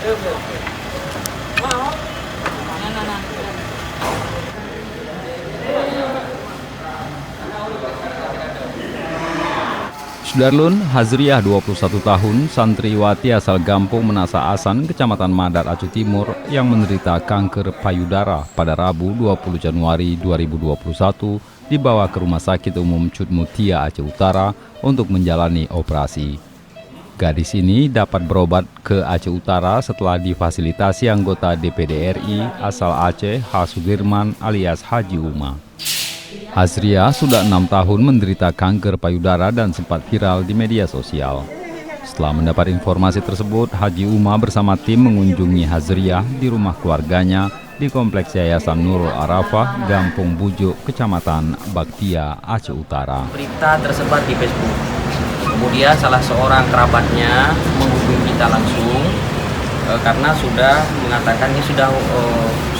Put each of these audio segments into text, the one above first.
Sudarlun Hazriah 21 tahun, santriwati asal Gampung Menasa Asan, Kecamatan Madar, Aceh Timur, yang menderita kanker payudara pada Rabu 20 Januari 2021 dibawa ke Rumah Sakit Umum Cud Mutia Aceh Utara untuk menjalani operasi. Gadis ini dapat berobat ke Aceh Utara setelah difasilitasi anggota DPD RI asal Aceh, H. Sudirman alias Haji Uma. Hazriah sudah 6 tahun menderita kanker payudara dan sempat viral di media sosial. Setelah mendapat informasi tersebut, Haji Uma bersama tim mengunjungi Hazriah di rumah keluarganya di Kompleks Yayasan Nurul Arafah, Gampung Bujuk, Kecamatan Baktia, Aceh Utara. Berita tersebar di Facebook. Kemudian salah seorang kerabatnya menghubungi kita langsung karena sudah mengatakan ini sudah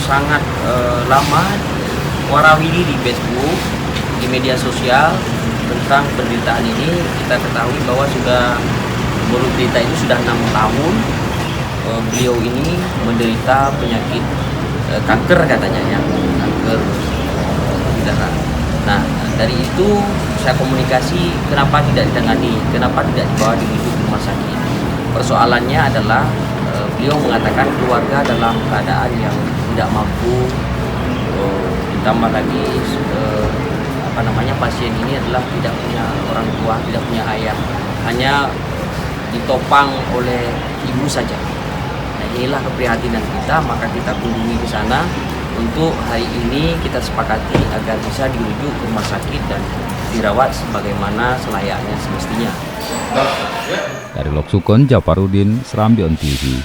sangat lama warawiri di Facebook, di media sosial tentang penderitaan ini. Kita ketahui bahwa sudah berita itu sudah 6 tahun beliau ini menderita penyakit kanker katanya ya, kanker payudara. Nah, dari itu saya komunikasi kenapa tidak ditangani, kenapa tidak dibawa dirujuk ke rumah sakit. Persoalannya adalah beliau mengatakan keluarga dalam keadaan yang tidak mampu. Ditambah lagi pasien ini adalah tidak punya orang tua, tidak punya ayah, hanya ditopang oleh ibu saja. Nah, inilah keprihatinan kita, maka kita kunjungi ke sana untuk hari ini kita sepakati agar bisa dirujuk ke rumah sakit dan dirawat sebagaimana selayaknya semestinya. Dari Loksukon, Jafarudin, Serambion TV.